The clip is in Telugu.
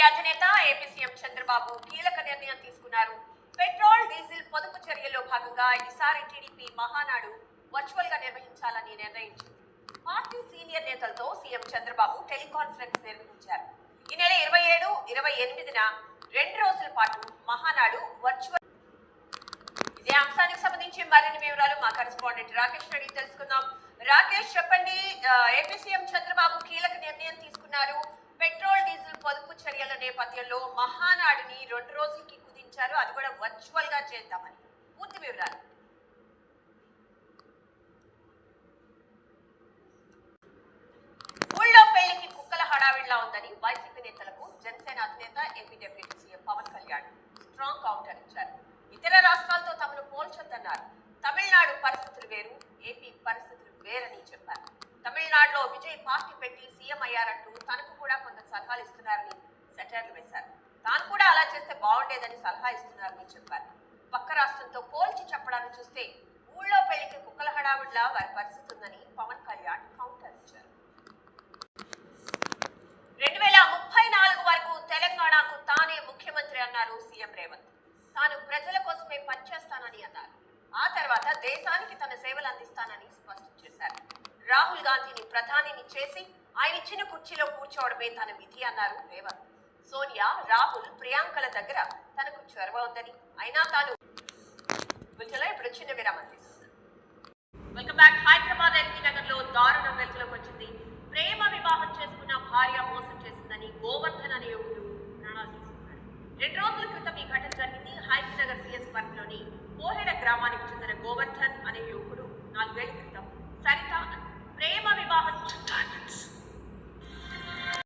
అధినేత ఏపీ సీఎం చంద్రబాబు కీలక నిర్ణయం తీసుకున్నారు. పెట్రోల్ డీజిల్ పొదుపు చర్యల్లో భాగంగా ఈసారి టీడీపీ మహానాడు వర్చువల్ గా నిర్వహించాలని నిర్ణయించింది. పార్టీ సీనియర్ నేతలతో సీఎం చంద్రబాబు టెలికాన్ఫరెన్స్ నిర్వహించారు. ఈ నెల 27, 28న 2 రోజుల పాటు మహానాడు వర్చువల్. ఇదే అంశానికి సంబంధించి మరిన్ని వివరాలు మా కరెస్పాండెంట్ రాకేష్ రెడ్డి తెలుసుకుందాం. రాకేష్, చెప్పండి. ఏపీ సీఎం చంద్రబాబు కీలక నిర్ణయం తీసుకున్నారు. పెట్రోల్ డీజిల్ పొదుపు చర్యల నేపథ్యంలో మహానాడుని 2 రోజులకి కుదించారు. అది కూడా వర్చువల్ గా చేద్దామని. పూర్తి వివరాలు. ఊళ్ళో పెళ్లికి కుక్కల హడావిడిలా ఉందని వైసీపీ నేతలకు జనసేన అధినేత AP deputy CM Pawan Kalyan strong counter ఇచ్చారు. ఇతర రాష్ట్రాలతో తమను పోల్చొద్దన్నారు. తమిళనాడు పరిస్థితులు వేరు, ఏపీ పరిస్థితులు వేరని చెప్పారు. తమిళనాడులో విజయ్ పార్టీ పెట్టి సీఎం అయ్యారంటూ తనకు కూడా కొంత సలహాలు ఇస్తున్నారని సెటైర్లు వేశారు. తాను కూడా అలా చేస్తే బాగుండేదని సలహా ఇస్తున్నారని చెప్పారు. పక్క రాష్ట్రంతో పోల్చి చెప్పడాన్ని చూస్తే ఊళ్ళో పెళ్లికి కుక్కల హడావిడిలా వారి పరిస్థితి ఉందని పవన్ కళ్యాణ్ కౌంటర్ ఇచ్చారు. 2034 వరకు తెలంగాణకు తానే ముఖ్యమంత్రి అన్నారు సీఎం రేవంత్. తాను ప్రజల కోసమే పనిచేస్తానని అన్నారు. ఆ తర్వాత దేశానికి తన సేవలు అందిస్తానని స్పష్టం చేశారు. రాహుల్ గాంధీని ప్రధానిని చేసి ఆయన ఇచ్చిన కుర్చీలో కూర్చోవడమే తన విధి అన్నారు రేవంత్. సోనియా, రాహుల్, ప్రియాంకల దగ్గర తనకు చొరవ ఉందని, అయినా తాను ఇప్పుడు చిన్న విరామం తీసుకున్నారు. Welcome back. Hyderabad LB Nagar లో దారుణం వెలుగులోకి వచ్చింది. ప్రేమ వివాహం చేసుకున్న భార్య మోసం చేసిందని గోవర్ధన్ అనే యువకుడు ప్రాణాలు తీసుకున్నాడు. 2 రోజుల క్రితం ఈ ఘటన జరిగింది. హైదరాబాద్ పిఎస్ పరిధిలోని కోహెడ గ్రామానికి చెందిన గోవర్ధన్ అనే యువకుడు 4 ఏళ్ల క్రితం సరిత ప్రేమ వివాహం